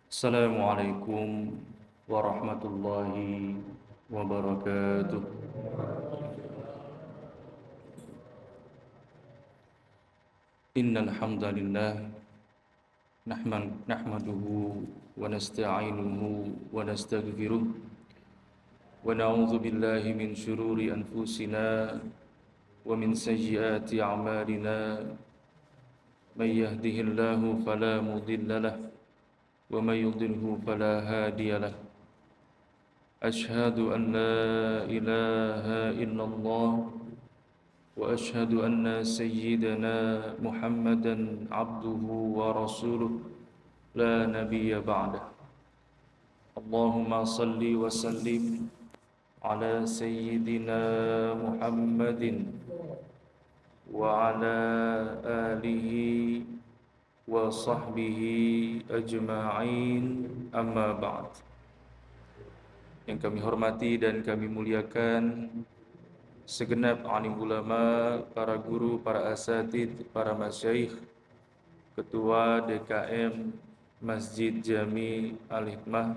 Assalamualaikum warahmatullahi wabarakatuh. Innal hamdalillah nahmaduhu wa nasta'inuhu wa nastaghfiruh wa na'udzu billahi min shururi anfusina wa min sayyiati a'malina may yahdihillahu fala mudilla lahu wa may yudlilhu fala hadiya lahu. Ashhadu an la ilaha illallah وأشهد أن سيدنا محمدا عبده ورسوله لا نبي بعده. اللهم صل وسلم على سيدنا محمد وعلى آله وصحبه أجمعين أما بعد. Yang kami hormati dan kami muliakan segenap alim ulama, para guru, para asatidz, para masyayikh, ketua DKM Masjid Jami Al-Hikmah,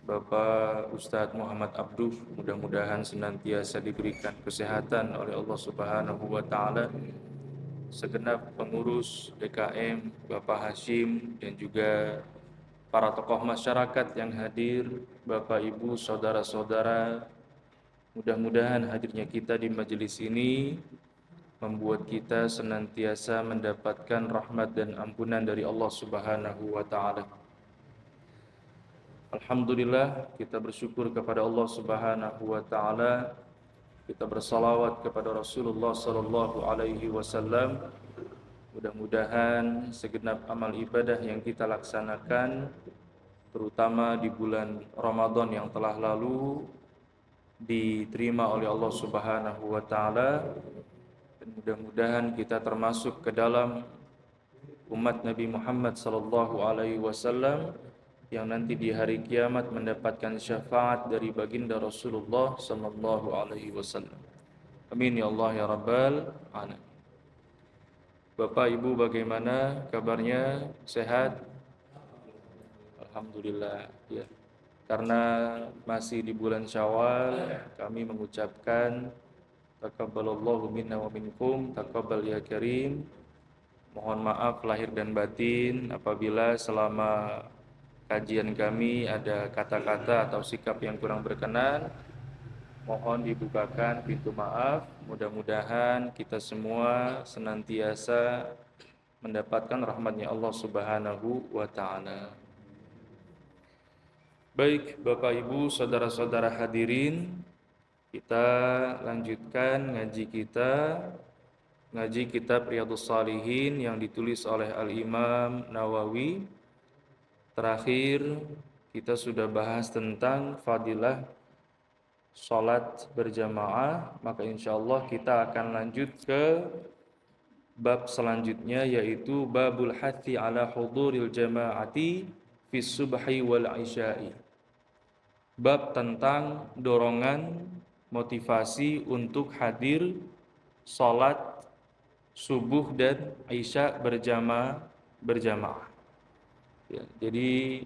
Bapak Ustadz Muhammad Abduh, mudah-mudahan senantiasa diberikan kesehatan oleh Allah Subhanahu wa taala. Segenap pengurus DKM, Bapak Hashim, dan juga para tokoh masyarakat yang hadir, Bapak Ibu, saudara-saudara. Mudah-mudahan hadirnya kita di majelis ini membuat kita senantiasa mendapatkan rahmat dan ampunan dari Allah Subhanahu wa taala. Alhamdulillah, kita bersyukur kepada Allah Subhanahu wa taala. Kita bersalawat kepada Rasulullah sallallahu alaihi wasallam. Mudah-mudahan segenap amal ibadah yang kita laksanakan, terutama di bulan Ramadan yang telah lalu, diterima oleh Allah Subhanahu wa taala, dan mudah-mudahan kita termasuk ke dalam umat Nabi Muhammad sallallahu alaihi wasallam yang nanti di hari kiamat mendapatkan syafaat dari baginda Rasulullah sallallahu alaihi wasallam. Amin ya Allah ya rabbal alamin. Bapak Ibu, bagaimana kabarnya? Sehat? Alhamdulillah ya. Karena masih di bulan Syawal, kami mengucapkan taqabbalallahu minna wa minkum, taqabbal ya karim. Mohon maaf lahir dan batin apabila selama kajian kami ada kata-kata atau sikap yang kurang berkenan. Mohon dibukakan pintu maaf. Mudah-mudahan kita semua senantiasa mendapatkan rahmatnya Allah Subhanahu wa taala. Baik, Bapak Ibu, saudara-saudara hadirin, kita lanjutkan ngaji kitab Riyadhus Shalihin yang ditulis oleh Al-Imam Nawawi. Terakhir kita sudah bahas tentang fadilah salat berjamaah, maka insyaallah kita akan lanjut ke bab selanjutnya, yaitu babul hathi ala huduril jamaati fi subhi wal isya'i. Bab tentang dorongan motivasi untuk hadir salat subuh dan isya berjamaah. Ya, jadi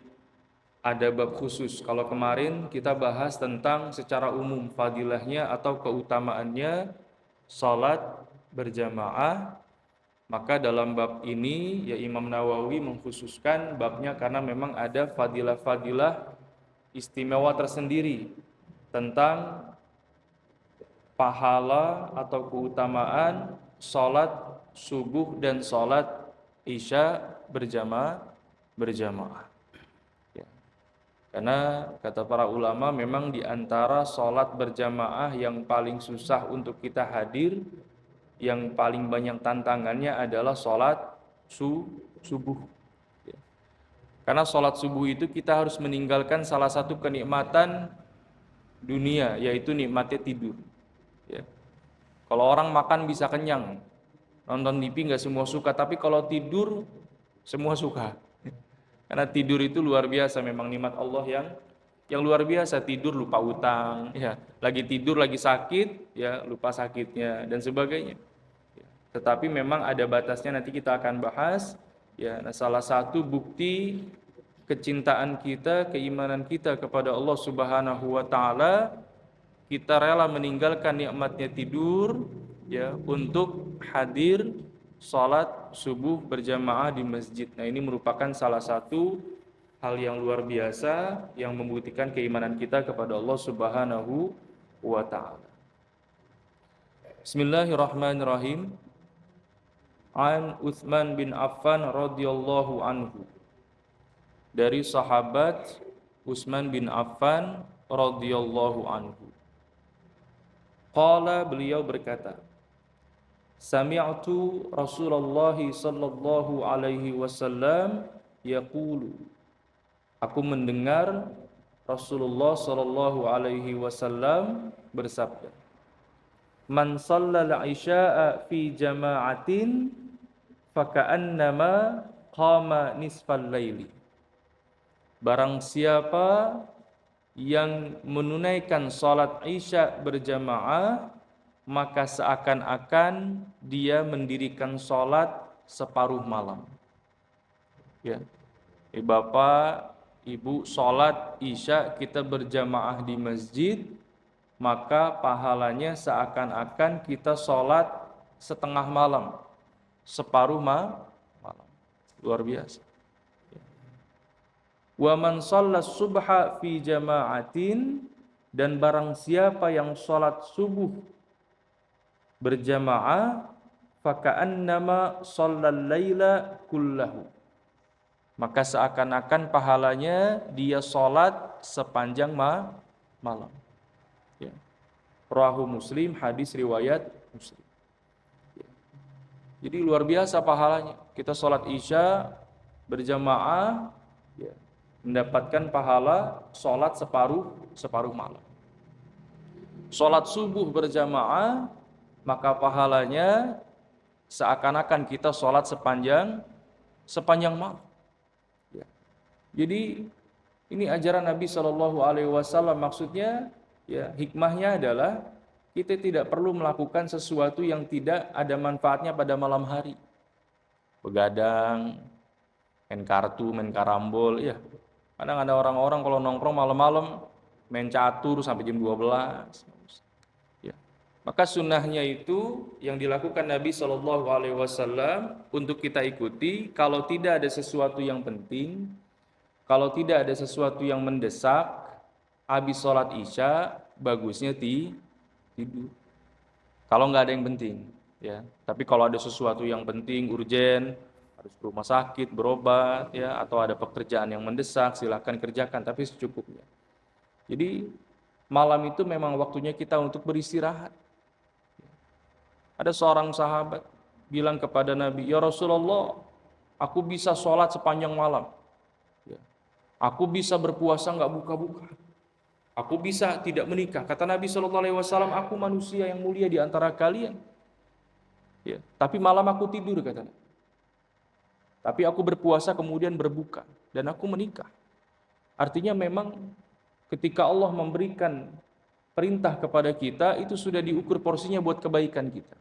ada bab khusus. Kalau kemarin kita bahas tentang secara umum fadilahnya atau keutamaannya salat berjamaah, maka dalam bab ini ya Imam Nawawi mengkhususkan babnya karena memang ada fadilah-fadilah istimewa tersendiri tentang pahala atau keutamaan salat subuh dan salat isya berjamaah. Ya. Karena kata para ulama memang di antara salat berjamaah yang paling susah untuk kita hadir, yang paling banyak tantangannya adalah salat subuh. Karena sholat subuh itu kita harus meninggalkan salah satu kenikmatan dunia, yaitu nikmatnya tidur. Ya. Kalau orang makan bisa kenyang, nonton TV nggak semua suka, tapi kalau tidur semua suka. Karena tidur itu luar biasa, memang nikmat Allah yang luar biasa. Tidur lupa utang, ya. Lagi tidur lagi sakit, ya lupa sakitnya dan sebagainya. Ya. Tetapi memang ada batasnya, nanti kita akan bahas. Ya, nah salah satu bukti kecintaan kita, keimanan kita kepada Allah Subhanahu wa taala, kita rela meninggalkan nikmatnya tidur ya untuk hadir salat subuh berjamaah di masjid. Nah, ini merupakan salah satu hal yang luar biasa yang membuktikan keimanan kita kepada Allah Subhanahu wa taala. Bismillahirrahmanirrahim. An Utsman bin Affan radhiyallahu anhu. Dari sahabat Utsman bin Affan radhiyallahu anhu. Qala, beliau berkata, Sami'tu Rasulullah sallallahu alaihi wasallam yaqulu. Aku mendengar Rasulullah sallallahu alaihi wasallam bersabda, Man shallal isya'a fi jama'atin faka'annama qama nisfal laili. Barang siapa yang menunaikan salat isya berjamaah, maka seakan-akan dia mendirikan salat separuh malam. Ya. Bapak, Ibu, salat isya kita berjamaah di masjid, maka pahalanya seakan-akan kita salat setengah malam, separuh malam. Luar biasa. Wa man shallas subha fi jama'atin, dan barang siapa yang salat subuh berjamaah, faka'annama shallal laila kullahu, maka seakan-akan pahalanya dia salat sepanjang malam. Ya. Rawahu Muslim, hadis riwayat Muslim. Ya. Jadi luar biasa pahalanya. Kita salat isya berjamaah, ya, mendapatkan pahala sholat separuh malam. Sholat subuh berjamaah, maka pahalanya seakan-akan kita sholat sepanjang malam. Ya. Jadi ini ajaran Nabi Shallallahu Alaihi Wasallam. Maksudnya, ya, hikmahnya adalah kita tidak perlu melakukan sesuatu yang tidak ada manfaatnya pada malam hari. Begadang, main kartu, main karambol, ya. Kadang ada orang-orang kalau nongkrong malam-malam main catur sampai jam 12. Ya. Maka sunnahnya itu yang dilakukan Nabi Shallallahu Alaihi Wasallam untuk kita ikuti. Kalau tidak ada sesuatu yang penting, kalau tidak ada sesuatu yang mendesak, habis sholat isya bagusnya tidur. Kalau nggak ada yang penting, ya. Tapi kalau ada sesuatu yang penting, urgen, harus ke rumah sakit, berobat, ya, atau ada pekerjaan yang mendesak, silahkan kerjakan, tapi secukupnya. Jadi malam itu memang waktunya kita untuk beristirahat. Ada seorang sahabat bilang kepada Nabi, Ya Rasulullah, aku bisa sholat sepanjang malam. Ya. Aku bisa berpuasa nggak buka-buka. Aku bisa tidak menikah. Kata Nabi SAW, aku manusia yang mulia di antara kalian. Ya. Tapi malam aku tidur, kata Nabi. Tapi aku berpuasa kemudian berbuka dan aku menikah. Artinya memang ketika Allah memberikan perintah kepada kita, itu sudah diukur porsinya buat kebaikan kita.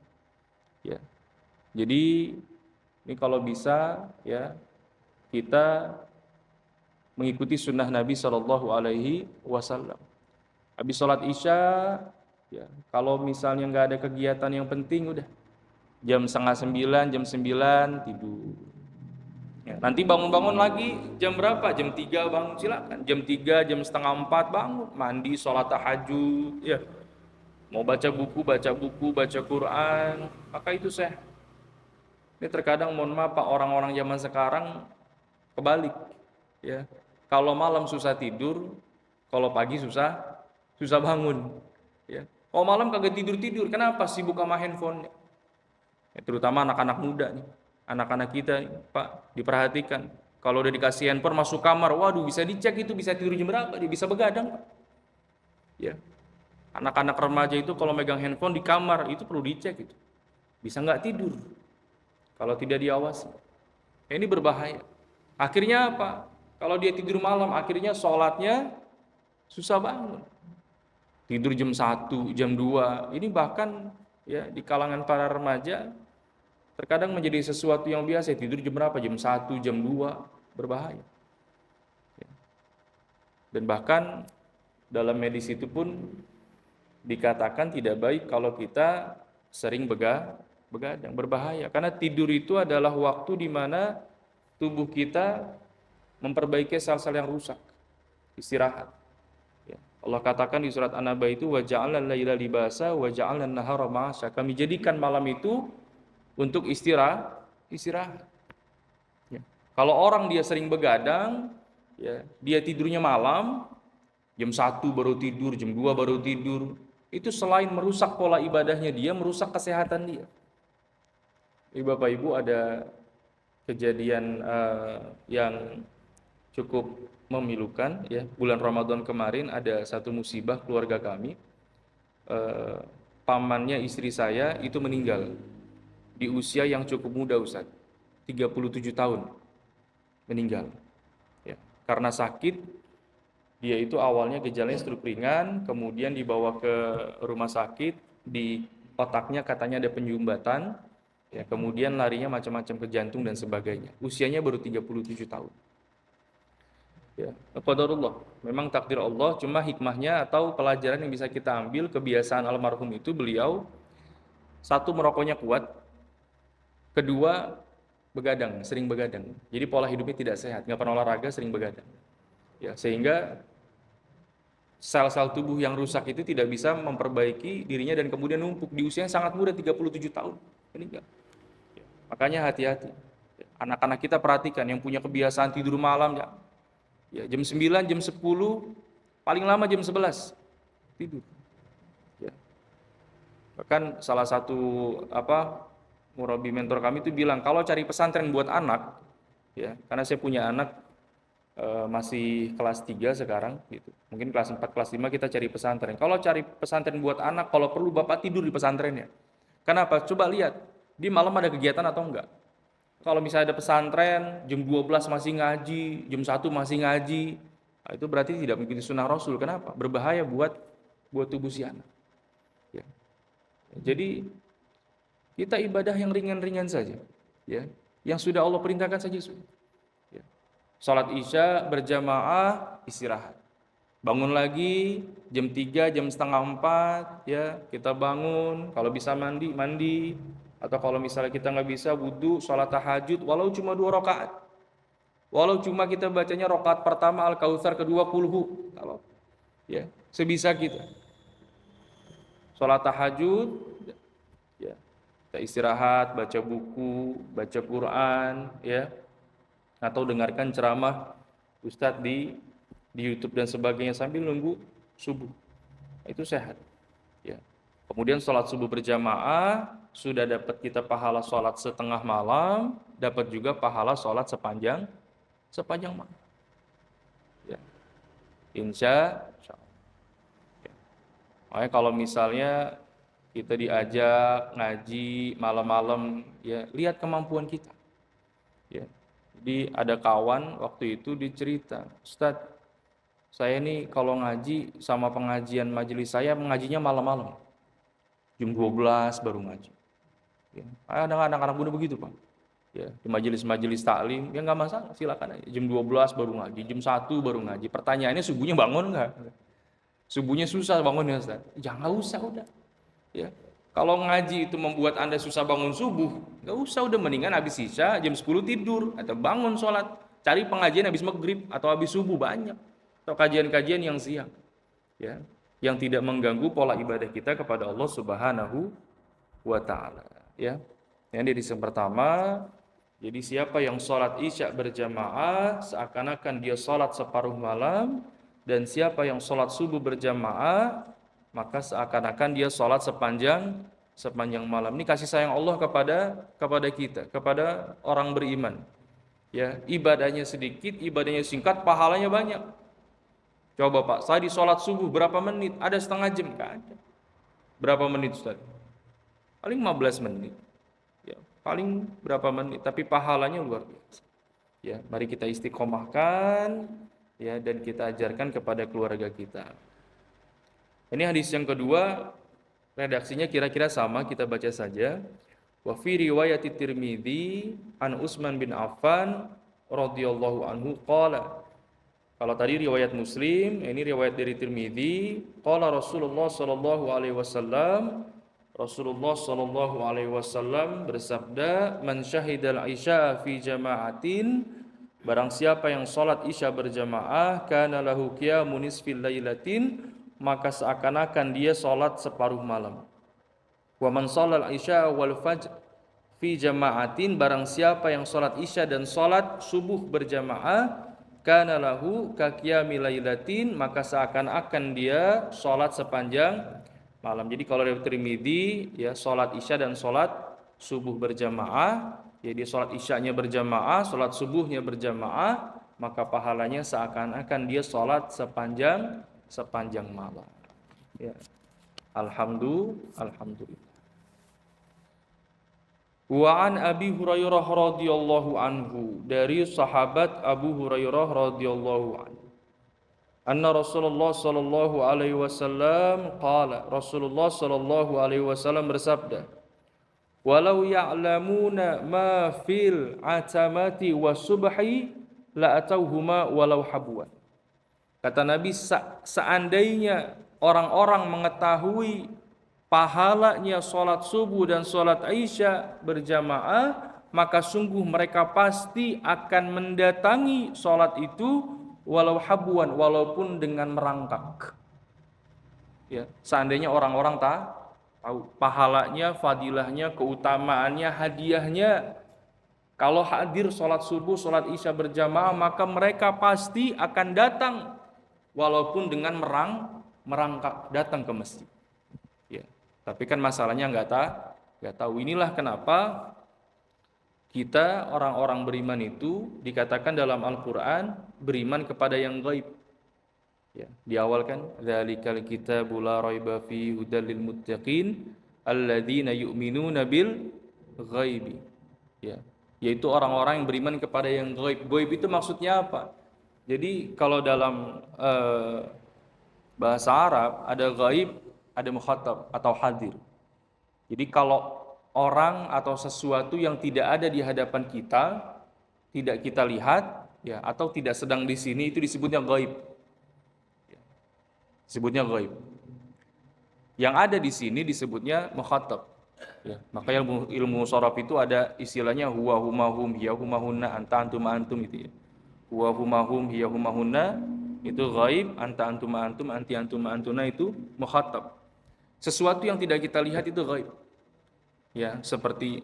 Ya. Jadi ini kalau bisa, ya, kita mengikuti sunnah Nabi Shallallahu Alaihi Wasallam. Habis sholat isya, ya, kalau misalnya nggak ada kegiatan yang penting, udah jam 8:30, jam 9 tidur. Ya, nanti bangun-bangun lagi jam berapa? Jam 3 bangun, silakan. Jam 3, jam setengah 4 bangun, mandi, sholat tahajud, ya. Mau baca buku, baca Quran, maka itu sehat. Ini terkadang, mohon maaf Pak, orang-orang zaman sekarang kebalik, ya. Kalau malam susah tidur, kalau pagi susah bangun, ya. Kalau malam kagak tidur-tidur, kenapa? Sibuk sama handphone. Ya, terutama anak-anak muda nih. Anak-anak kita, Pak, diperhatikan. Kalau udah dikasih handphone masuk kamar, waduh, bisa dicek itu bisa tidur jam berapa, dia bisa begadang, Pak. Ya. Anak-anak remaja itu kalau megang handphone di kamar, itu perlu dicek itu. Bisa nggak tidur kalau tidak diawasi. Ya, ini berbahaya. Akhirnya apa? Kalau dia tidur malam, akhirnya sholatnya susah bangun. Tidur jam 1, jam 2. Ini bahkan, ya, di kalangan para remaja terkadang menjadi sesuatu yang biasa. Tidur jam berapa? Jam 1, jam 2, berbahaya. Dan bahkan dalam medis itu pun dikatakan tidak baik kalau kita sering begadang, berbahaya. Karena tidur itu adalah waktu di mana tubuh kita memperbaiki sel-sel yang rusak, istirahat. Ya. Allah katakan di surat An-Naba itu wa ja'alna al-laila libasa wa ja'alna an-nahara ma'asya. Kami jadikan malam itu untuk istirahat. Ya. Kalau orang dia sering begadang, ya, dia tidurnya malam, jam 1 baru tidur, jam 2 baru tidur, itu selain merusak pola ibadahnya dia, merusak kesehatan dia. Bapak Ibu, ada kejadian yang cukup memilukan, ya. Bulan Ramadan kemarin ada satu musibah keluarga kami. Pamannya istri saya itu meninggal di usia yang cukup muda, Ustaz, 37 tahun meninggal, ya. Karena sakit, dia itu awalnya gejalanya stroke ringan, kemudian dibawa ke rumah sakit, di otaknya katanya ada penyumbatan, ya, kemudian larinya macam-macam ke jantung dan sebagainya. Usianya baru 37 tahun. Ya, qadarullah. Memang takdir Allah, cuma hikmahnya atau pelajaran yang bisa kita ambil, kebiasaan almarhum itu beliau, satu, merokoknya kuat, kedua, begadang, sering begadang. Jadi pola hidupnya tidak sehat, nggak pernah olahraga, sering begadang. Ya, sehingga sel-sel tubuh yang rusak itu tidak bisa memperbaiki dirinya dan kemudian numpuk di usia yang sangat muda, 37 tahun meninggal. Ya, makanya hati-hati. Anak-anak kita perhatikan yang punya kebiasaan tidur malam, ya, jam 9, jam 10, paling lama jam 11 tidur. Ya. Bahkan salah satu murabi mentor kami itu bilang, kalau cari pesantren buat anak, ya, karena saya punya anak masih kelas 3 sekarang gitu. Mungkin kelas 4, kelas 5 kita cari pesantren. Kalau cari pesantren buat anak, kalau perlu Bapak tidur di pesantrennya. Kenapa? Coba lihat, di malam ada kegiatan atau enggak. Kalau misalnya ada pesantren, jam 12 masih ngaji, jam 1 masih ngaji, nah itu berarti tidak mengikuti sunnah Rasul. Kenapa? Berbahaya buat tubuh si anak. Ya. Jadi kita ibadah yang ringan-ringan saja, ya, yang sudah Allah perintahkan saja sudah. Salat Isya berjamaah, istirahat. Bangun lagi jam 3, jam setengah 4, ya, kita bangun, kalau bisa mandi, atau kalau misalnya kita nggak bisa wudu, salat tahajud, walau cuma 2 rakaat. Walau cuma kita bacanya rakaat pertama Al-Kautsar, kedua Qulhu, ya, sebisa kita. Salat tahajud, ya, kita istirahat, baca buku, baca Quran, ya, atau dengarkan ceramah Ustadz di YouTube dan sebagainya sambil nunggu subuh. Itu sehat. Ya. Kemudian sholat subuh berjamaah, sudah dapat kita pahala sholat setengah malam, dapat juga pahala sholat sepanjang malam. Ya. Insya Allah. Ya. Makanya kalau misalnya kita diajak ngaji malam-malam, ya, lihat kemampuan kita. Ya. Jadi ada kawan waktu itu dicerita, Ustadz, saya nih kalau ngaji sama pengajian majelis saya, mengajinya malam-malam, jam 12 baru ngaji. Ya, ada anak-anak muda begitu Pak. Ya, di majelis-majelis taklim, ya nggak masalah, silakan aja. Jam 12 baru ngaji, jam 1 baru ngaji. Pertanyaannya subuhnya bangun nggak? Subuhnya susah bangunnya Ustadz. Jangan, nggak usah udah. Ya. Kalau ngaji itu membuat Anda susah bangun subuh, nggak usah, udah mendingan habis isya jam 10 tidur atau bangun sholat, cari pengajian habis maghrib atau habis subuh, banyak, atau kajian-kajian yang siang, ya, yang tidak mengganggu pola ibadah kita kepada Allah Subhanahu wa taala, ya. Yang pertama, jadi siapa yang sholat isya berjamaah seakan-akan dia sholat separuh malam, dan siapa yang sholat subuh berjamaah maka seakan-akan dia sholat sepanjang malam. Ini kasih sayang Allah kepada kita, kepada orang beriman. Ya, ibadahnya sedikit, ibadahnya singkat, pahalanya banyak. Coba Pak, saya di sholat subuh berapa menit? Ada setengah jam? Nggak ada. Berapa menit Ustaz? Paling 15 menit. Ya, paling berapa menit, tapi pahalanya luar biasa. Ya, mari kita istiqomahkan, ya, dan kita ajarkan kepada keluarga kita. Ini hadis yang kedua, redaksinya kira-kira sama, kita baca saja. Wa fi riwayat Tirmidzi an Utsman bin Affan radhiyallahu anhu qala Kalau tadi riwayat Muslim, ini riwayat dari Tirmidzi, qala Rasulullah sallallahu alaihi wasallam, Rasulullah sallallahu alaihi wasallam bersabda, "Man syahidal isya fi jama'atin", barang siapa yang salat isya berjamaah, kana lahu qiyamun nisfil lailatin, maka seakan-akan dia salat separuh malam. Wa man shalal isya wal fajr fi jama'atin, barang siapa yang salat isya dan salat subuh berjamaah, kana lahu ka qiyami lailatin, maka seakan-akan dia salat sepanjang malam. Jadi kalau dari Tirmidzi ya, salat isya dan salat subuh berjamaah, ya dia salat isyanya berjamaah, salat subuhnya berjamaah, maka pahalanya seakan-akan dia salat sepanjang malam. Ya. Alhamdulillah. Wa an Abi Hurairah radhiyallahu anhu, dari sahabat Abu Hurairah radhiyallahu anhu, anna Rasulullah sallallahu alaihi wasallam qala, Rasulullah sallallahu alaihi wasallam bersabda, walau ya'lamuna ma fil atamati wasubhi la atauhuma walau habwan. Kata Nabi, seandainya orang-orang mengetahui pahalanya sholat subuh dan sholat isya berjamaah, maka sungguh mereka pasti akan mendatangi sholat itu walau habuan, walaupun dengan merangkak. Ya, seandainya orang-orang tahu pahalanya, fadilahnya, keutamaannya, hadiahnya, kalau hadir sholat subuh, sholat isya berjamaah, maka mereka pasti akan datang walaupun dengan merangkak datang ke masjid. Ya. Tapi kan masalahnya nggak tahu. Inilah kenapa kita orang-orang beriman itu dikatakan dalam Al-Quran beriman kepada yang gaib. Ya, di awal kan, dzalikal kitabu la raiba fihi hudal lil muttaqin alladzina yu'minuna bil ghaibi. Ya, yaitu orang-orang yang beriman kepada yang gaib. Gaib itu maksudnya apa? Jadi kalau dalam bahasa Arab ada gaib, ada mukhatab atau hadir. Jadi kalau orang atau sesuatu yang tidak ada di hadapan kita, tidak kita lihat, ya, atau tidak sedang di sini, itu disebutnya gaib. Disebutnya gaib. Yang ada di sini disebutnya mukhatab. Ya, maka ilmu sharaf itu ada istilahnya huwa humahum hiya humahunna anta antum antum itu ya. Huwa humahum hiya humahunna itu gaib, anta antum antum anti antum antuna itu mukhatab. Sesuatu yang tidak kita lihat itu gaib. Ya, seperti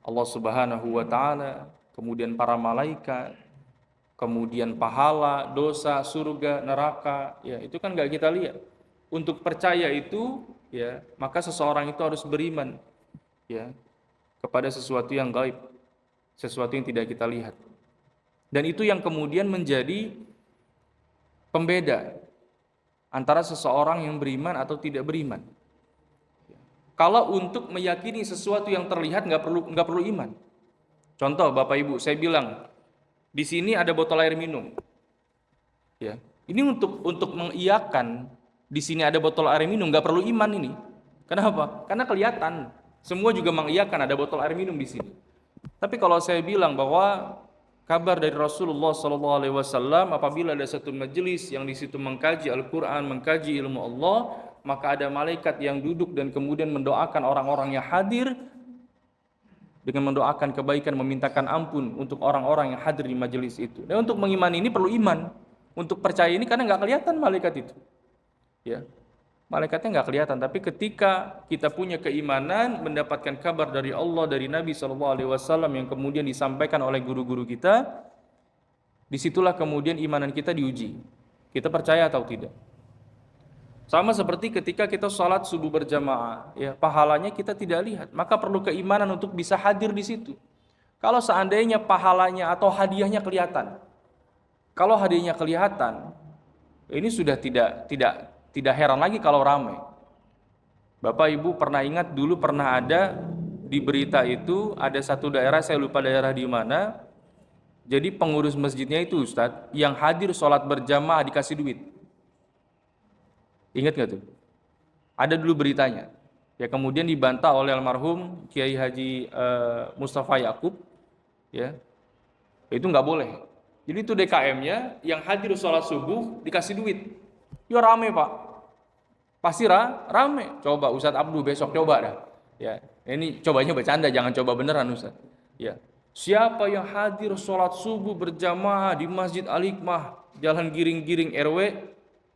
Allah Subhanahu wa taala, kemudian para malaikat, kemudian pahala, dosa, surga, neraka, ya itu kan enggak kita lihat. Untuk percaya itu, ya, maka seseorang itu harus beriman, ya, kepada sesuatu yang gaib, sesuatu yang tidak kita lihat. Dan itu yang kemudian menjadi pembeda antara seseorang yang beriman atau tidak beriman. Kalau untuk meyakini sesuatu yang terlihat nggak perlu iman. Contoh, Bapak Ibu, saya bilang di sini ada botol air minum. Ya, ini untuk mengiyakan di sini ada botol air minum nggak perlu iman ini. Kenapa? Karena kelihatan. Semua juga mengiyakan ada botol air minum di sini. Tapi kalau saya bilang bahwa kabar dari Rasulullah SAW, apabila ada satu majelis yang di situ mengkaji Al-Quran, mengkaji ilmu Allah, maka ada malaikat yang duduk dan kemudian mendoakan orang-orang yang hadir dengan mendoakan kebaikan, memintakan ampun untuk orang-orang yang hadir di majelis itu. Dan untuk mengimani ini perlu iman. Untuk percaya ini karena nggak kelihatan malaikat itu. Ya, malaikatnya nggak kelihatan. Tapi ketika kita punya keimanan, mendapatkan kabar dari Allah, dari Nabi SAW yang kemudian disampaikan oleh guru-guru kita, disitulah kemudian imanan kita diuji. Kita percaya atau tidak. Sama seperti ketika kita sholat subuh berjamaah, ya, pahalanya kita tidak lihat, maka perlu keimanan untuk bisa hadir di situ. Kalau seandainya pahalanya atau hadiahnya kelihatan, kalau hadiahnya kelihatan, ini sudah tidak heran lagi kalau ramai. Bapak Ibu pernah ingat dulu pernah ada di berita itu ada satu daerah, saya lupa daerah di mana. Jadi pengurus masjidnya itu Ustadz, yang hadir sholat berjamaah dikasih duit. Ingat nggak tuh? Ada dulu beritanya. Ya, kemudian dibantah oleh almarhum Kiai Haji Mustafa Yakub. Ya, itu nggak boleh. Jadi itu DKM-nya yang hadir sholat subuh dikasih duit. Ya rame Pak. Pasti rame. Coba Ustadz Abdul besok coba dah. Ya, ini cobanya bercanda, jangan coba beneran Ustadz. Ya. Siapa yang hadir sholat subuh berjamaah di Masjid Al-Hikmah, Jalan Giring-Giring RW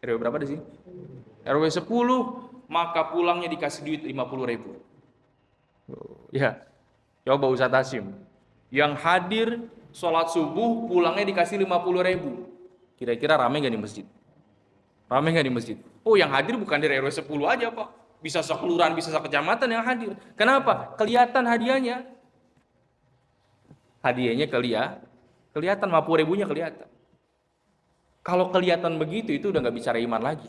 berapa di sini? RW 10, maka pulangnya dikasih duit 50.000. Ya, coba Ustadz Hashim. Yang hadir sholat subuh pulangnya dikasih 50.000. Kira-kira rame gak di masjid? Rame gak di masjid? Oh, yang hadir bukan dari RW 10 aja Pak. Bisa sekelurahan, bisa sekecamatan yang hadir. Kenapa? Kelihatan hadiahnya. Hadiahnya kelihatan 50.000-nya kelihatan. Kalau kelihatan begitu itu udah gak bicara iman lagi.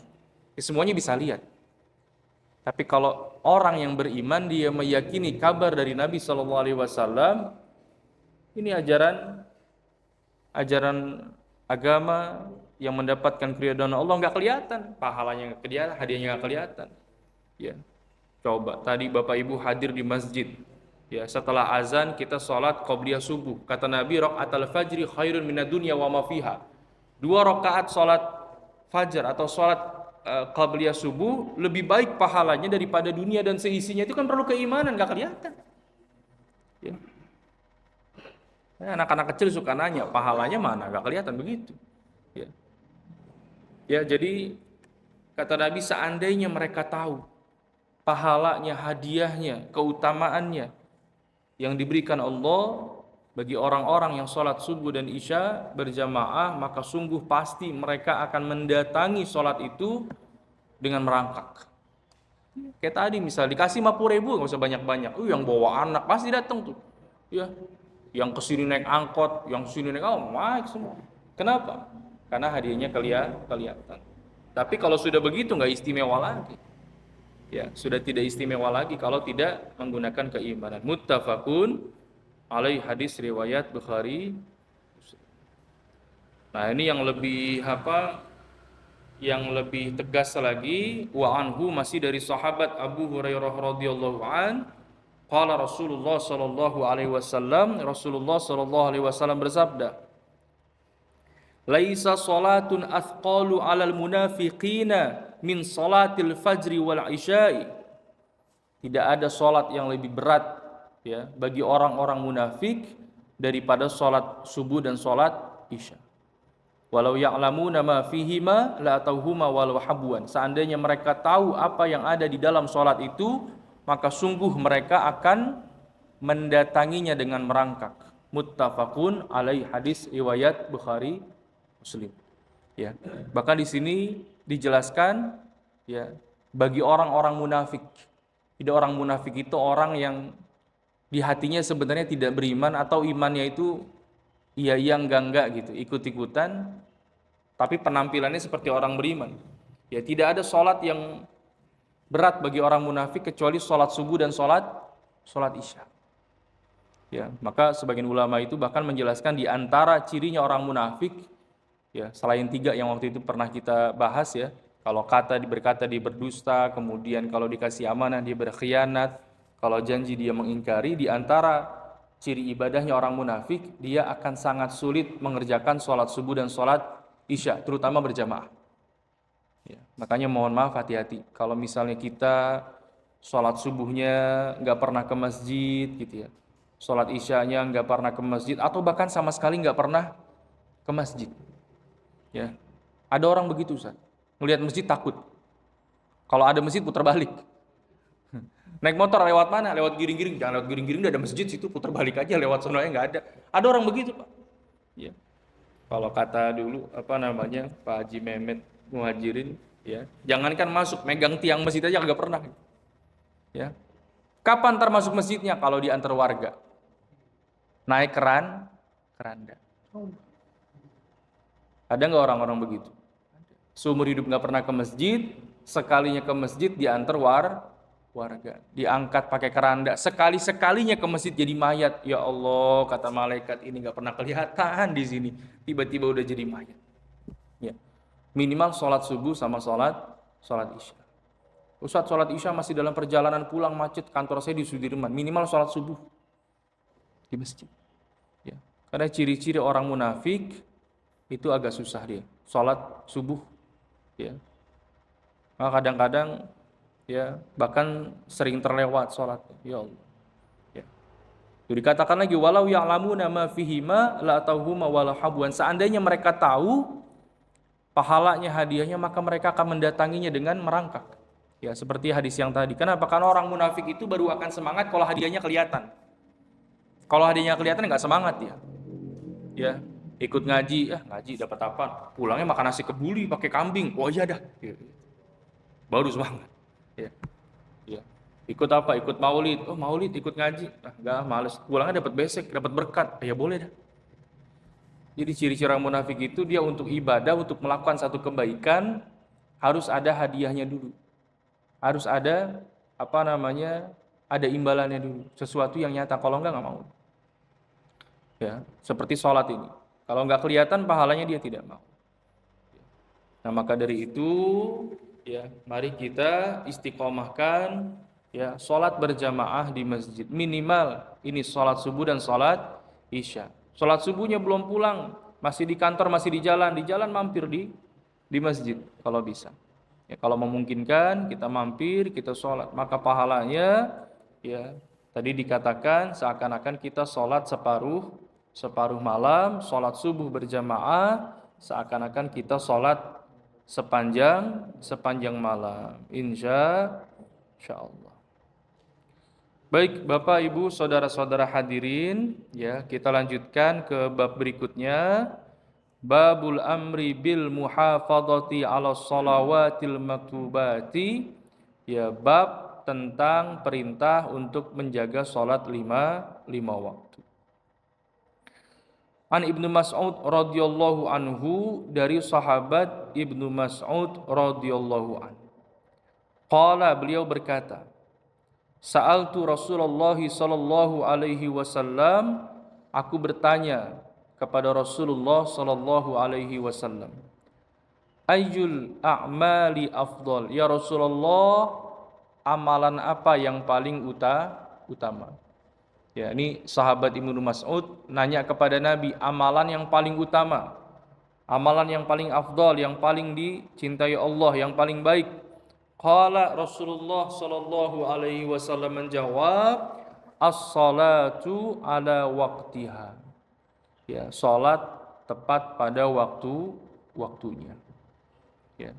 Ya, semuanya bisa lihat. Tapi kalau orang yang beriman dia meyakini kabar dari Nabi SAW, ini ajaran agama yang mendapatkan keridhaan Allah nggak kelihatan, pahalanya nggak kelihatan, hadiahnya nggak kelihatan. Ya, coba tadi Bapak Ibu hadir di masjid, ya setelah azan kita sholat qobliyah subuh. Kata Nabi, rakaatul fajri khairun minad dunya wa ma fiha. 2 rakaat sholat fajar atau sholat qabliyah subuh lebih baik pahalanya daripada dunia dan seisinya. Itu kan perlu keimanan, nggak kelihatan. Ya. Anak-anak kecil suka nanya, pahalanya mana? Nggak kelihatan begitu. Ya. Ya, jadi kata Nabi, seandainya mereka tahu pahalanya, hadiahnya, keutamaannya yang diberikan Allah bagi orang-orang yang sholat subuh dan isya berjamaah, maka sungguh pasti mereka akan mendatangi sholat itu dengan merangkak. Kayak tadi misal dikasih 50.000 nggak usah banyak-banyak, yang bawa anak pasti datang tuh, ya, yang kesini naik angkot, yang kesini naik naik semua. Kenapa? Karena hadiahnya kelihatan. Tapi kalau sudah begitu nggak istimewa lagi. Ya, sudah tidak istimewa lagi kalau tidak menggunakan keimanan. Muttafaqun alaih, hadis riwayat Bukhari. Nah, ini yang lebih tegas lagi, wa anhu, masih dari sahabat Abu Hurairah radhiyallahu an, qala Rasulullah sallallahu alaihi wasallam, Rasulullah sallallahu alaihi wasallam bersabda, laisa salatun athqalu 'alal munafiqina min salatil fajri wal isya'i. Tidak ada salat yang lebih berat, ya, bagi orang-orang munafik daripada salat subuh dan salat isya. Walau ya'lamuna ma fihima la atauhuma walau habwan. Seandainya mereka tahu apa yang ada di dalam salat itu, maka sungguh mereka akan mendatanginya dengan merangkak. Muttafaqun alaih, hadis riwayat Bukhari Muslim. Ya. Bahkan di sini dijelaskan, ya, bagi orang-orang munafik. Tidak, orang munafik itu orang yang di hatinya sebenarnya tidak beriman atau imannya itu iya enggak gitu, ikut-ikutan, tapi penampilannya seperti orang beriman. Ya, tidak ada sholat yang berat bagi orang munafik kecuali sholat subuh dan sholat isya. Ya, maka sebagian ulama itu bahkan menjelaskan di antara cirinya orang munafik, ya, selain 3 yang waktu itu pernah kita bahas, ya, kalau berkata dia berdusta, kemudian kalau dikasih amanah dia berkhianat, kalau janji dia mengingkari, di antara ciri ibadahnya orang munafik, dia akan sangat sulit mengerjakan sholat subuh dan sholat isya, terutama berjamaah. Ya, makanya mohon maaf, hati-hati. Kalau misalnya kita sholat subuhnya nggak pernah ke masjid, gitu ya, sholat isyanya nggak pernah ke masjid, atau bahkan sama sekali nggak pernah ke masjid. Ya, ada orang begitu, Ustaz. Melihat masjid takut. Kalau ada masjid putar balik. Naik motor lewat mana? Lewat giring-giring. Jangan lewat giring-giring, udah ada masjid situ, putar balik aja, lewat sononya nggak ada. Ada orang begitu, Pak. Ya. Kalau kata dulu Pak Haji Mehmet Muhajirin, ya, jangankan masuk, megang tiang masjid aja nggak pernah. Ya. Kapan ntar masuk masjidnya? Kalau diantar warga. Naik keranda. Ada nggak orang-orang begitu? Seumur hidup nggak pernah ke masjid, sekalinya ke masjid diantar warga, diangkat pakai keranda, sekali-sekalinya ke masjid jadi mayat. Ya Allah, kata malaikat, ini nggak pernah kelihatan di sini, tiba-tiba udah jadi mayat. Ya, minimal sholat subuh sama sholat isya. Ustaz, sholat isya masih dalam perjalanan pulang, macet, kantor saya di Sudirman, minimal sholat subuh di masjid. Ya, karena ciri-ciri orang munafik, itu agak susah dia. Sholat subuh, ya. Maka kadang-kadang ya bahkan sering terlewat sholat. Ya Allah. Ya. Itu dikatakan lagi walau ya'lamuna ma fihima la tauhuma wala habwan. Seandainya mereka tahu pahalanya hadiahnya maka mereka akan mendatanginya dengan merangkak. Ya seperti hadis yang tadi. Kenapa? Karena orang munafik itu baru akan semangat kalau hadiahnya kelihatan. Kalau hadiahnya kelihatan nggak semangat dia. Ya ikut ngaji, ngaji dapat apa? Pulangnya makan nasi kebuli pakai kambing. Oh iya dah. Baru semangat. Ya. Ya. Ikut apa? Ikut maulid. Oh maulid ikut ngaji. Enggak, males. Pulangnya dapat besek, dapat berkat. Ya boleh dah. Jadi ciri-ciri orang munafik itu dia untuk ibadah, untuk melakukan satu kebaikan harus ada hadiahnya dulu. Harus ada ada imbalannya dulu. Sesuatu yang nyata. Kalau enggak mau. Ya, seperti sholat ini. Kalau enggak kelihatan pahalanya dia tidak mau. Nah maka dari itu ya mari kita istiqomahkan ya sholat berjamaah di masjid. Minimal ini sholat subuh dan sholat isya. Sholat subuhnya belum pulang, masih di kantor, masih di jalan mampir di masjid kalau bisa. Ya, kalau memungkinkan kita mampir, kita sholat, maka pahalanya ya tadi dikatakan seakan-akan kita sholat separuh malam, sholat subuh berjamaah, seakan-akan kita sholat sepanjang malam. Insya Allah. Baik, Bapak, Ibu, saudara-saudara hadirin, ya, kita lanjutkan ke bab berikutnya. Babul amri bil muhafadhati 'ala shalawatil maktubati. Ya, bab tentang perintah untuk menjaga salat lima waktu. An Ibnu Mas'ud radhiyallahu anhu, dari sahabat Ibnu Mas'ud radhiyallahu anhu. Qala, beliau berkata, Sa'altu Rasulullah sallallahu alaihi wasallam, aku bertanya kepada Rasulullah sallallahu alaihi wasallam, ayyul a'mali afdal? Ya Rasulullah, amalan apa yang paling utama? Ya, ini sahabat Ibnu Mas'ud nanya kepada Nabi, amalan yang paling utama, amalan yang paling afdal, yang paling dicintai Allah, yang paling baik. Qala, Rasulullah sallallahu alaihi wasallam menjawab, as-salatu ala waqtiha. Ya, salat tepat pada waktunya. Ya.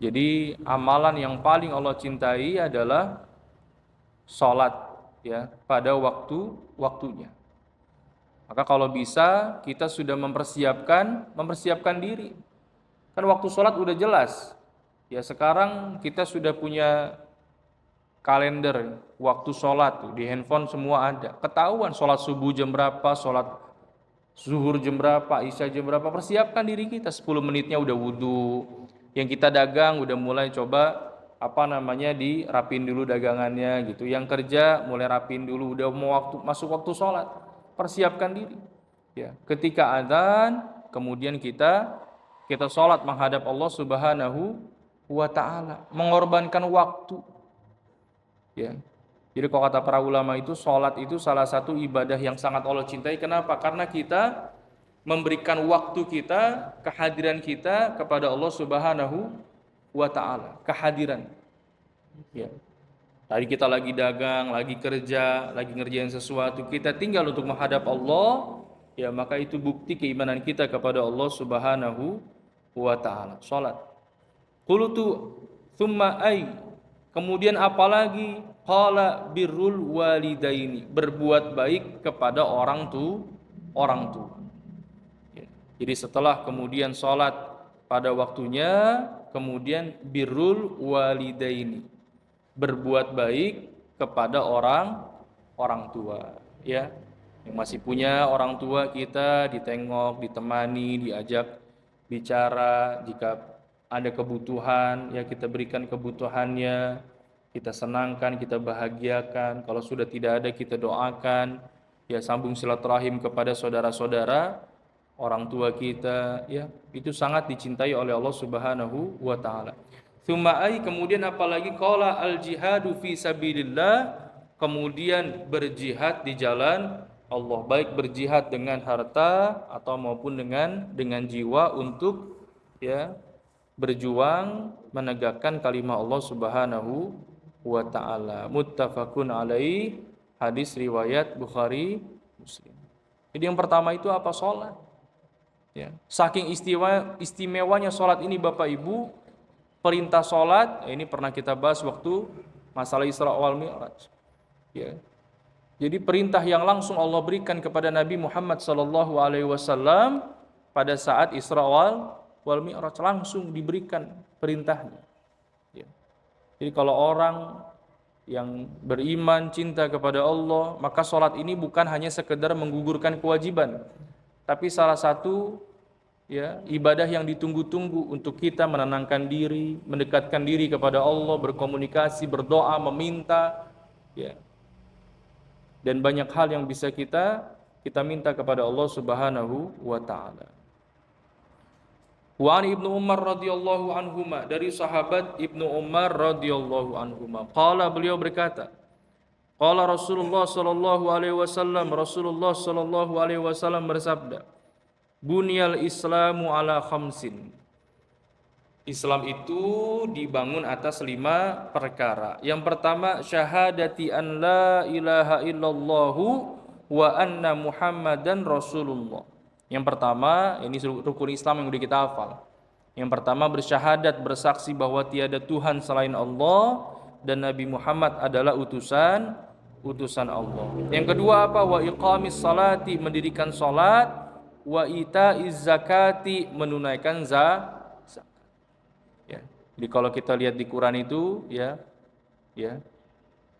Jadi amalan yang paling Allah cintai adalah salat ya pada waktunya. Maka kalau bisa kita sudah mempersiapkan diri. Kan waktu salat udah jelas. Ya sekarang kita sudah punya kalender waktu sholat di handphone semua ada. Ketahuan sholat subuh jam berapa, sholat zuhur jam berapa, isya jam berapa. Persiapkan diri kita 10 menitnya udah wudhu. Yang kita dagang udah mulai coba dirapin dulu dagangannya gitu. Yang kerja mulai rapin dulu, udah mau masuk waktu sholat. Persiapkan diri. Ya, ketika adzan kemudian kita sholat menghadap Allah Subhanahu wa ta'ala, mengorbankan waktu. Ya. Jadi kalau kata para ulama itu, sholat itu salah satu ibadah yang sangat Allah cintai. Kenapa? Karena kita memberikan waktu kita, kehadiran kita kepada Allah Subhanahu wa ta'ala. Kehadiran. Ya. Tadi kita lagi dagang, lagi kerja, lagi ngerjain sesuatu, kita tinggal untuk menghadap Allah, ya maka itu bukti keimanan kita kepada Allah Subhanahu wa ta'ala. Sholat. Qultu thumma ay, kemudian apalagi? Qala birrul walidaini, berbuat baik kepada orang tua. Ya. Jadi setelah kemudian sholat pada waktunya, kemudian birrul walidaini, berbuat baik kepada orang tua. Ya, yang masih punya orang tua kita ditengok, ditemani, diajak bicara, jika ada kebutuhan, ya kita berikan kebutuhannya, kita senangkan, kita bahagiakan. Kalau sudah tidak ada, kita doakan, ya sambung silaturahim kepada saudara-saudara, orang tua kita, ya itu sangat dicintai oleh Allah Subhanahu wa ta'ala. Tsumma kemudian apalagi? Qala al jihadu fi sabilillah, kemudian berjihad di jalan Allah, baik berjihad dengan harta atau maupun dengan jiwa untuk ya berjuang menegakkan kalimat Allah Subhanahu wa taala. Muttafaqun alaih, hadis riwayat Bukhari Muslim. Jadi yang pertama itu apa? Salat. Ya. Saking istimewanya salat ini Bapak Ibu, perintah salat ini pernah kita bahas waktu masalah Isra wal Mi'raj. Ya. Jadi perintah yang langsung Allah berikan kepada Nabi Muhammad sallallahu alaihi wasallam pada saat Isra wal Mi'raj, langsung diberikan perintahnya. Ya. Jadi kalau orang yang beriman, cinta kepada Allah, maka sholat ini bukan hanya sekedar menggugurkan kewajiban, tapi salah satu ya ibadah yang ditunggu-tunggu untuk kita menenangkan diri, mendekatkan diri kepada Allah, berkomunikasi, berdoa, meminta, ya. Dan banyak hal yang bisa kita minta kepada Allah Subhanahu wa taala. Wa an Ibnu Umar radhiyallahu anhuma, dari sahabat Ibnu Umar radhiyallahu anhuma, qala, beliau berkata, qala Rasulullah sallallahu alaihi wasallam, Rasulullah sallallahu alaihi wasallam bersabda, bunyal Islamu ala khamsin. Islam itu dibangun atas 5 perkara. Yang pertama, syahadati an la ilaha illallahu wa anna Muhammadan Rasulullah. Yang pertama, ini rukun Islam yang udah kita hafal. Yang pertama, bersyahadat, bersaksi bahwa tiada Tuhan selain Allah dan Nabi Muhammad adalah utusan Allah. Yang kedua apa? Wa iqamis salati, mendirikan salat, wa itaiz zakati, menunaikan zakat. Ya. Jadi kalau kita lihat di Quran itu ya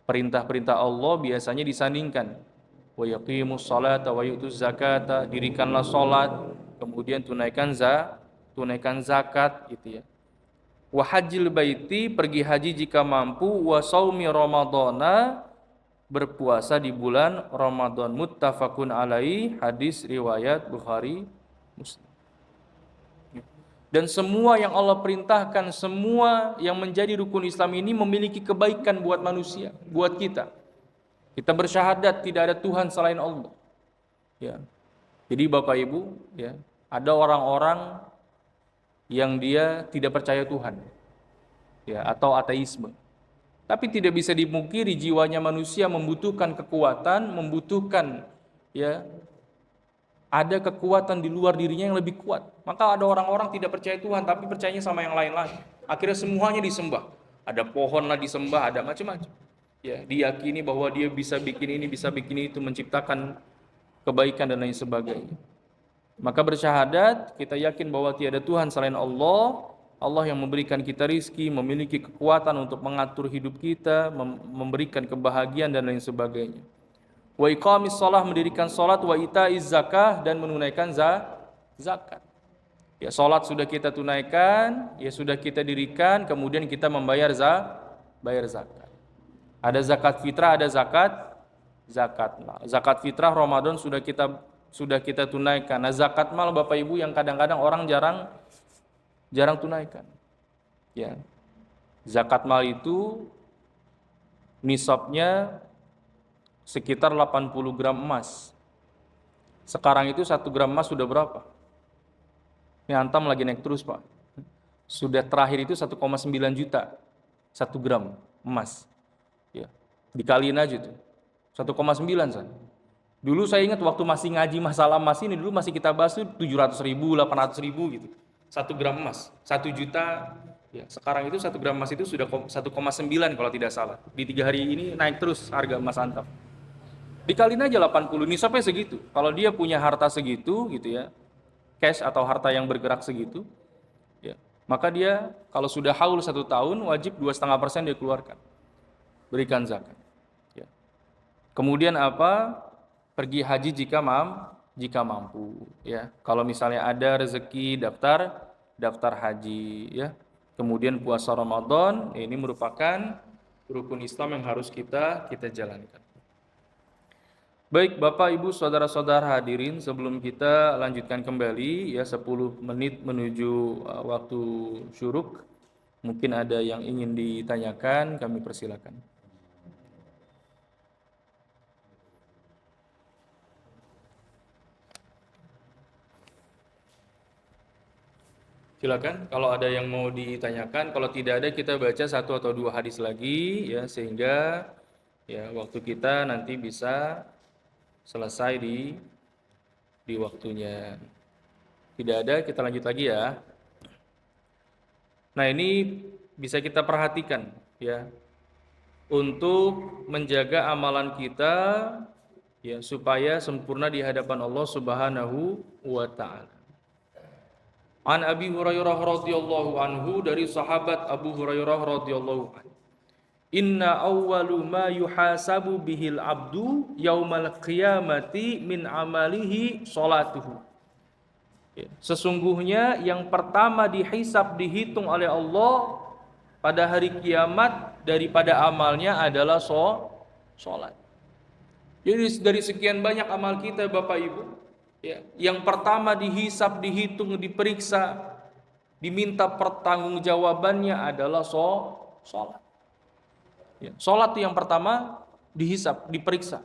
perintah-perintah Allah biasanya disandingkan. Wa yaqimus salata wa yutuz zakata, dirikanlah salat, kemudian tunaikan zakat gitu ya. Wa hajjil baiti, pergi haji jika mampu, wa shaumi ramadhana, berpuasa di bulan Ramadan. Muttafaqun alaih, hadis riwayat Bukhari Muslim. Dan semua yang Allah perintahkan, semua yang menjadi rukun Islam ini memiliki kebaikan buat manusia, buat kita. Kita bersyahadat tidak ada Tuhan selain Allah. Ya. Jadi Bapak Ibu, ya, ada orang-orang yang dia tidak percaya Tuhan, ya, atau ateisme. Tapi tidak bisa dimungkiri jiwanya manusia membutuhkan kekuatan, membutuhkan ya ada kekuatan di luar dirinya yang lebih kuat. Maka ada orang-orang tidak percaya Tuhan tapi percayanya sama yang lain-lain. Akhirnya semuanya disembah. Ada pohon lah disembah, ada macam-macam. Ya, diyakini bahwa dia bisa bikin ini, bisa bikin itu, menciptakan kebaikan dan lain sebagainya. Maka bersyahadat, kita yakin bahwa tiada Tuhan selain Allah. Allah yang memberikan kita rizki, memiliki kekuatan untuk mengatur hidup kita, memberikan kebahagiaan dan lain sebagainya. Wa iqamis shalah, mendirikan salat, wa itaiz zakah, dan menunaikan zakat. Ya, salat sudah kita tunaikan, ya sudah kita dirikan, kemudian kita membayar zakat. Ada zakat fitrah, ada zakat. Nah, zakat fitrah Ramadan sudah kita tunaikan. Nah, zakat mal Bapak Ibu yang kadang-kadang orang jarang tunaikan. Ya. Zakat mal itu nisabnya sekitar 80 gram emas. Sekarang itu 1 gram emas sudah berapa? Ini Antam lagi naik terus Pak. Sudah terakhir itu 1,9 juta 1 gram emas. Ya. Dikaliin aja tuh. 1,9 san. Dulu saya ingat waktu masih ngaji masalah emas ini, dulu masih kita bahas tuh 700 ribu, 800 ribu gitu. 1 gram emas, 1 juta. Ya, sekarang itu 1 gram emas itu sudah 1,9 kalau tidak salah. Di 3 hari ini naik terus harga emas Antam. Dikaliin aja 80, nisabnya segitu. Kalau dia punya harta segitu gitu ya, cash atau harta yang bergerak segitu, ya, maka dia kalau sudah haul 1 tahun wajib 2,5% dia keluarkan, berikan zakat. Ya. Kemudian apa? Pergi haji jika mampu. Ya. Kalau misalnya ada rezeki daftar haji, ya. Kemudian puasa Ramadan, ini merupakan rukun Islam yang harus kita jalankan. Baik Bapak Ibu saudara-saudara hadirin, sebelum kita lanjutkan kembali ya 10 menit menuju waktu syuruk, mungkin ada yang ingin ditanyakan, kami persilakan. Silakan kalau ada yang mau ditanyakan, kalau tidak ada kita baca satu atau dua hadis lagi ya, sehingga ya waktu kita nanti bisa selesai di waktunya. Tidak ada, kita lanjut lagi ya. Nah, ini bisa kita perhatikan ya, untuk menjaga amalan kita ya supaya sempurna di hadapan Allah Subhanahu wa taala. An Abi Hurairah radhiyallahu anhu, dari sahabat Abu Hurairah radhiyallahu anhu. Inna awwalu ma yuhasabu bihil abdu yaumal qiyamati min amalihi salatuhu. Ya, sesungguhnya yang pertama dihisab, dihitung oleh Allah pada hari kiamat daripada amalnya adalah salat. Jadi dari sekian banyak amal kita Bapak Ibu, ya, yang pertama dihisab, dihitung, diperiksa, diminta pertanggungjawabannya adalah salat. Ya, salat itu yang pertama dihisab, diperiksa.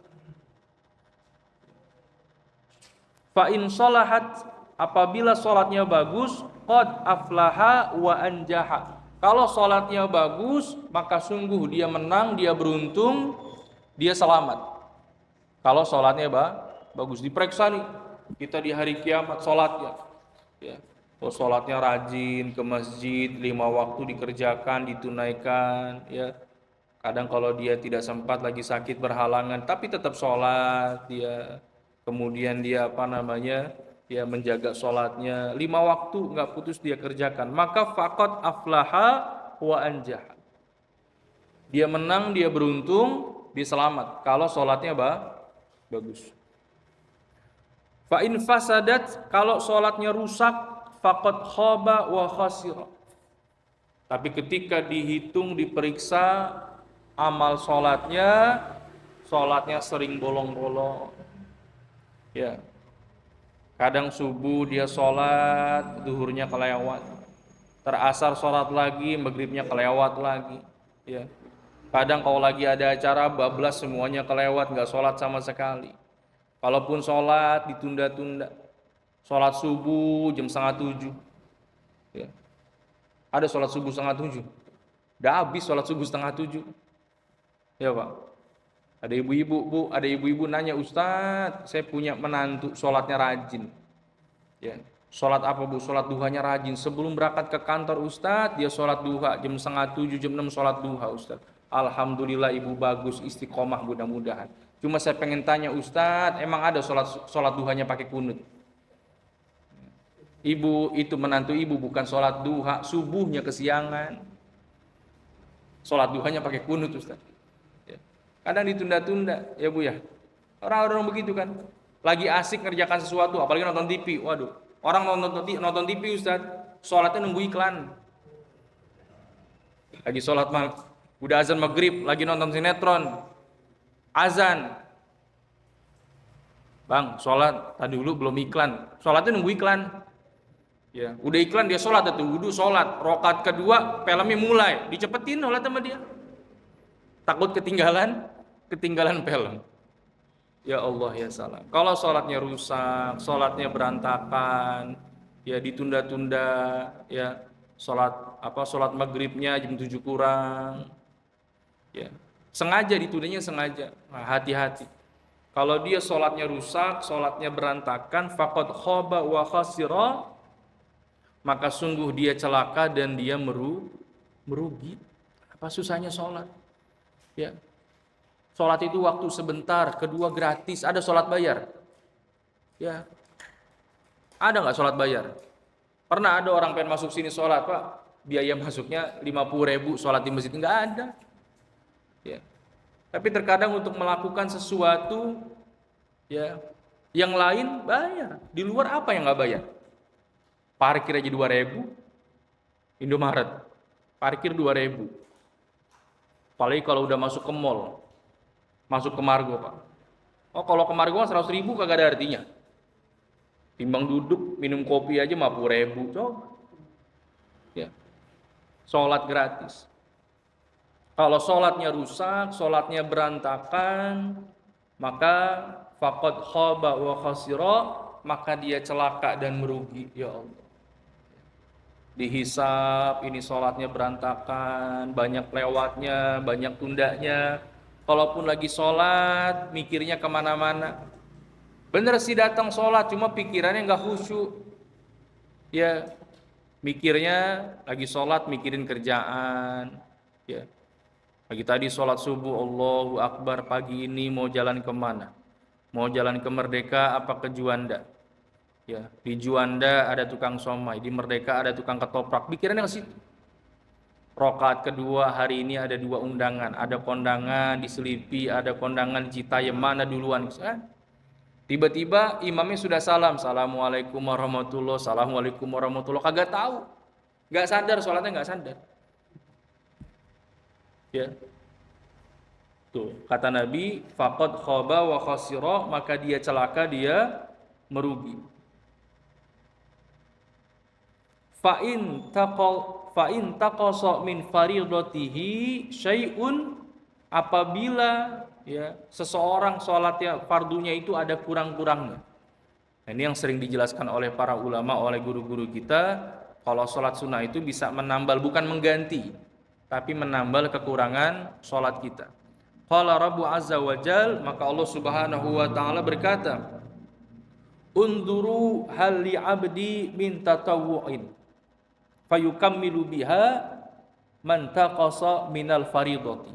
Fa in shalahat, apabila salatnya bagus, qad aflaha wa anjaha. Kalau salatnya bagus, maka sungguh dia menang, dia beruntung, dia selamat. Kalau salatnya bagus, diperiksa nih kita di hari kiamat salatnya. Ya. Kalau salatnya rajin ke masjid, 5 waktu dikerjakan, ditunaikan, ya. Kadang kalau dia tidak sempat, lagi sakit berhalangan, tapi tetap sholat dia. Kemudian dia dia menjaga sholatnya 5 waktu nggak putus dia kerjakan. Maka faqad aflaha wa anjah. Dia menang, dia beruntung, dia selamat. Kalau sholatnya bagus. Fa in fasadat, kalau sholatnya rusak, faqad khaba wa khasira. Tapi ketika dihitung, diperiksa amal sholatnya sering bolong-bolong. Ya, kadang subuh dia sholat, duhurnya kelewat. Terasar sholat lagi, maghribnya kelewat lagi. Ya, kadang kalau lagi ada acara bablas semuanya kelewat, nggak sholat sama sekali. Kalaupun sholat ditunda-tunda. Sholat subuh jam 6:30. Ya. Ada sholat subuh 6:30. Udah habis sholat subuh 6:30. Ya Pak. Ada ibu-ibu, Bu, ada ibu-ibu nanya, Ustadz, saya punya menantu sholatnya rajin. Ya. Sholat apa Bu? Sholat duhanya rajin. Sebelum berangkat ke kantor Ustadz, dia sholat duha jam 6:30, jam 6 sholat duha Ustadz. Alhamdulillah ibu bagus, istiqomah mudah-mudahan. Cuma saya pengen tanya Ustadz, emang ada sholat duhanya pakai kunut? Ibu itu menantu ibu bukan sholat duha, subuhnya kesiangan. Sholat duhanya pakai kunut Ustaz. Ya. Kadang ditunda-tunda ya Bu ya. Orang-orang begitu kan. Lagi asik ngerjakan sesuatu, apalagi nonton TV. Waduh, orang nonton TV Ustaz, sholatnya nunggu iklan. Lagi sholat udah azan maghrib, lagi nonton sinetron. Azan. Bang, sholat tadi dulu belum iklan. Sholatnya nunggu iklan. Ya, udah iklan dia sholat atau wudhu sholat, rokat kedua filmnya mulai, dicepetin oleh sama dia. Takut ketinggalan film. Ya Allah ya salam. Kalau sholatnya rusak, sholatnya berantakan, ya ditunda-tunda, ya sholat maghribnya jam 7 kurang, ya sengaja ditundanya sengaja. Nah, hati-hati. Kalau dia sholatnya rusak, sholatnya berantakan, faqad khaba wa khasira, maka sungguh dia celaka dan dia merugi. Apa susahnya sholat? Ya, sholat itu waktu sebentar, kedua gratis. Ada sholat bayar? Ya, ada nggak sholat bayar? Pernah ada orang pengen masuk sini sholat, Pak, biaya masuknya 50.000, sholat di masjid nggak ada. Ya, tapi terkadang untuk melakukan sesuatu, ya, yang lain bayar. Di luar apa yang nggak bayar? Parkir aja 2.000, Indomaret, parkir 2.000. Apalagi kalau udah masuk ke mall, masuk ke Margo Pak. Oh kalau ke Margo 100.000 kagak ada artinya. Timbang duduk minum kopi aja 50.000, coba. Ya, sholat gratis. Kalau sholatnya rusak, sholatnya berantakan, maka faqad khaba wa khasira, maka dia celaka dan merugi. Ya Allah. dihisap, ini sholatnya berantakan, banyak lewatnya, banyak tundanya. Kalaupun lagi sholat, mikirnya kemana-mana. Bener sih datang sholat, cuma pikirannya nggak khusyuk. Ya, mikirnya lagi sholat, mikirin kerjaan. Ya, pagi tadi sholat subuh, Allahu Akbar, pagi ini mau jalan kemana? Mau jalan ke Merdeka apa ke Juanda? Ya, di Juanda ada tukang somai, di Merdeka ada tukang ketoprak. Pikirannya ke situ. Rokaat kedua hari ini ada dua undangan, ada kondangan di Selipi, ada kondangan di Citayam, mana duluan? Tiba-tiba imamnya sudah salam, assalamualaikum warahmatullah, assalamualaikum warahmatullah, kagak tahu, nggak sadar sholatnya, nggak sadar. Ya, tuh kata Nabi, faqad khaba wa khasira, maka dia celaka, dia merugi. Fa'in taqasa min faridatihi syai'un, apabila ya seseorang sholatnya fardunya itu ada kurang-kurangnya. Nah, ini yang sering dijelaskan oleh para ulama, oleh guru-guru kita, kalau sholat sunnah itu bisa menambal, bukan mengganti, tapi menambal kekurangan sholat kita. Qala Rabbu Azza wa Jal, maka Allah Subhanahu wa Ta'ala berkata, Unduru hal li abdi min tatawu'in fayukammilu biha man taqasa minal faridati.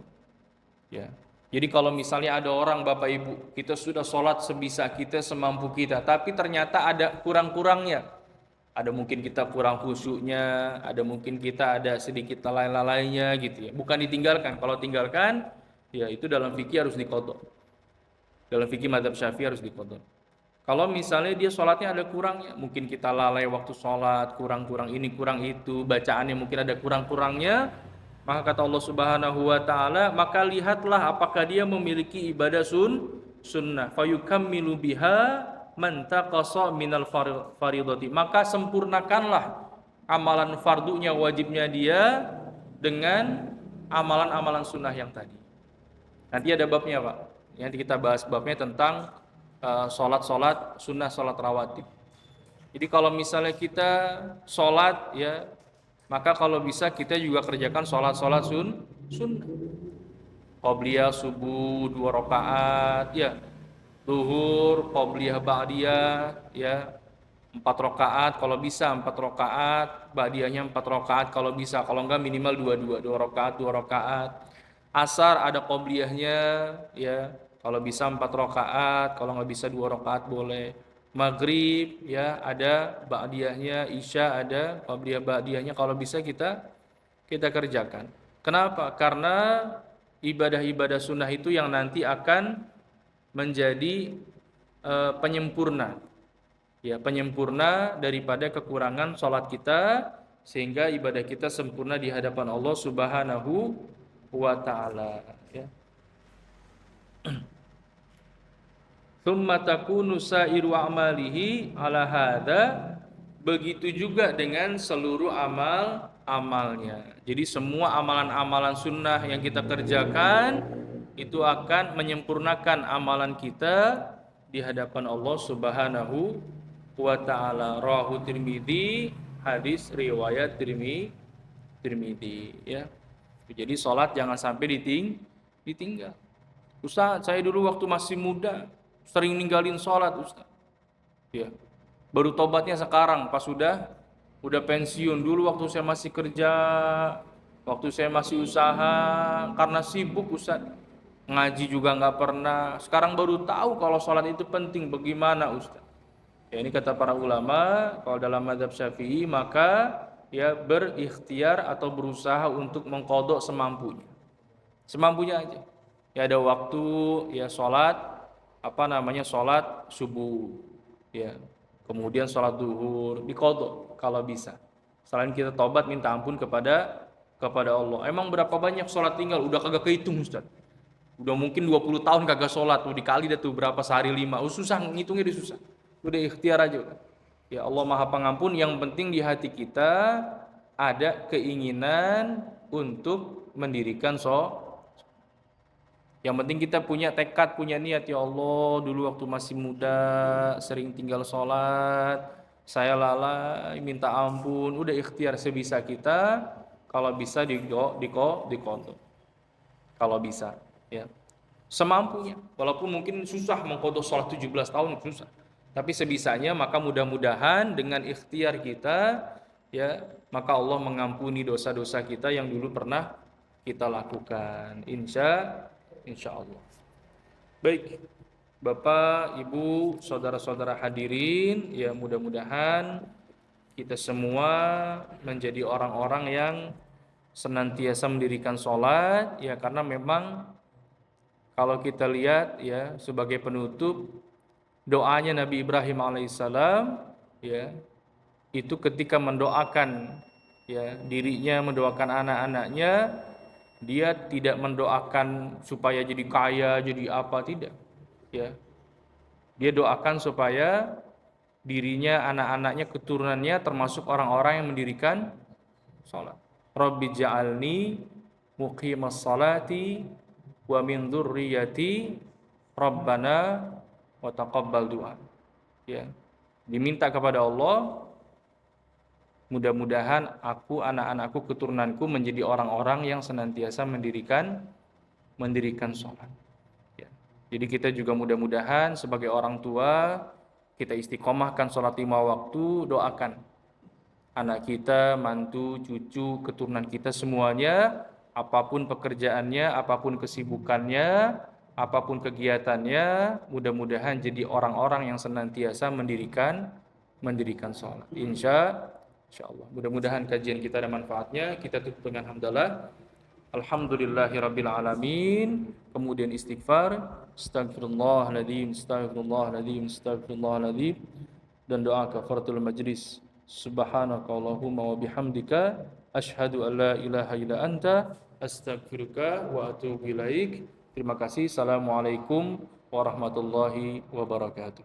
Ya. Jadi kalau misalnya ada orang, Bapak Ibu, kita sudah sholat sebisa kita, semampu kita, tapi ternyata ada kurang-kurangnya. Ada mungkin kita kurang khusyuknya, ada mungkin kita ada sedikit lalai-lalainya gitu ya. Bukan ditinggalkan. Kalau tinggalkan, ya itu dalam fikih harus diqadha. Dalam fikih mazhab Syafi'i harus diqadha. Kalau misalnya dia sholatnya ada kurangnya, mungkin kita lalai waktu sholat, kurang-kurang ini, kurang itu, bacaannya mungkin ada kurang-kurangnya, maka kata Allah Subhanahu wa Ta'ala, maka lihatlah apakah dia memiliki ibadah sunnah, fayukammilu biha man taqasa minal faridati, maka sempurnakanlah amalan fardunya, wajibnya dia dengan amalan-amalan sunnah yang tadi. Nanti ada babnya, Pak. Nanti kita bahas babnya tentang sholat sunnah, sholat rawatib. Jadi kalau misalnya kita sholat ya, maka kalau bisa kita juga kerjakan sholat sunnah. Qobliyah subuh 2 rakaat ya, zuhur, qobliyah ba'diyah ya 4 rakaat kalau bisa, 4 rakaat, ba'diyahnya 4 rakaat kalau bisa, kalau enggak minimal 2 rakaat, 2 rakaat. Asar ada qobliyahnya ya, kalau bisa 4 rakaat, kalau nggak bisa 2 rakaat boleh. Maghrib ya ada ba'diyahnya, isya ada qobliyah ba'diyahnya, kalau bisa kita kerjakan. Kenapa? Karena ibadah-ibadah sunnah itu yang nanti akan menjadi penyempurna. Ya, penyempurna daripada kekurangan sholat kita, sehingga ibadah kita sempurna di hadapan Allah Subhanahu wa Ta'ala ya. Tsumma takunu sa'iru a'malihi ala hadza, begitu juga dengan seluruh amalnya. Jadi semua amalan-amalan sunnah yang kita kerjakan itu akan menyempurnakan amalan kita di hadapan Allah Subhanahu wa Ta'ala. Rawahu Tirmidzi, hadis riwayat Tirmidzi ya. Jadi sholat jangan sampai ditinggal. Ustaz, saya dulu waktu masih muda sering ninggalin sholat, Ustaz. Ya, baru tobatnya sekarang pas udah pensiun. Dulu waktu saya masih kerja, waktu saya masih usaha, karena sibuk Ustaz, ngaji juga nggak pernah. Sekarang baru tahu kalau sholat itu penting. Bagaimana Ustaz? Ya, ini kata para ulama, kalau dalam mazhab Syafi'i maka ya berikhtiar atau berusaha untuk mengqadha semampunya aja. Ya ada waktu ya sholat sholat subuh ya, kemudian sholat duhur diqadha kalau bisa. Selain kita tobat minta ampun kepada Allah. Emang berapa banyak sholat tinggal udah kagak kehitung Ustaz. Udah mungkin 20 tahun kagak sholat, tuh dikali dah tuh berapa sehari 5. Susah ngitungnya, dia susah. Udah ikhtiar aja udah. Ya Allah Maha Pengampun, yang penting di hati kita ada keinginan untuk mendirikan Yang penting kita punya tekad, punya niat, ya Allah, dulu waktu masih muda sering tinggal sholat, saya lalai, minta ampun, udah ikhtiar sebisa kita, kalau bisa dikodok, kalau bisa, ya. Semampunya, walaupun mungkin susah mengkodok sholat 17 tahun, susah. Tapi sebisanya, maka mudah-mudahan dengan ikhtiar kita, ya, maka Allah mengampuni dosa-dosa kita yang dulu pernah kita lakukan. Insya Allah. Baik, Bapak, Ibu, saudara-saudara hadirin, ya mudah-mudahan kita semua menjadi orang-orang yang senantiasa mendirikan sholat, ya karena memang kalau kita lihat ya sebagai penutup doanya Nabi Ibrahim alaihissalam, ya itu ketika mendoakan ya dirinya, mendoakan anak-anaknya, dia tidak mendoakan supaya jadi kaya, jadi apa, tidak, ya. Dia doakan supaya dirinya, anak-anaknya, keturunannya termasuk orang-orang yang mendirikan salat. Rabbi ja'alni muqimas salati wa min dzurriyyati rabbana wa taqabbal du'a. Ya. Diminta kepada Allah, mudah-mudahan aku, anak-anakku, keturunanku menjadi orang-orang yang senantiasa mendirikan salat. Ya. Jadi kita juga mudah-mudahan sebagai orang tua kita istiqomahkan salat 5 waktu, doakan anak kita, mantu, cucu, keturunan kita semuanya, apapun pekerjaannya, apapun kesibukannya, apapun kegiatannya, mudah-mudahan jadi orang-orang yang senantiasa mendirikan sholat. Insya Allah. Mudah-mudahan kajian kita ada manfaatnya. Kita tutup dengan hamdalah. Alhamdulillahirabbil alamin. Kemudian istighfar, astagfirullahaladzim, astagfirullahaladzim, astagfirullahaladzim, dan doa kafaratul majlis. Subhanakallahumma wa bihamdika asyhadu an la ilaha illa anta astaghfiruka wa atubu ilaik. Terima kasih. Assalamualaikum warahmatullahi wabarakatuh.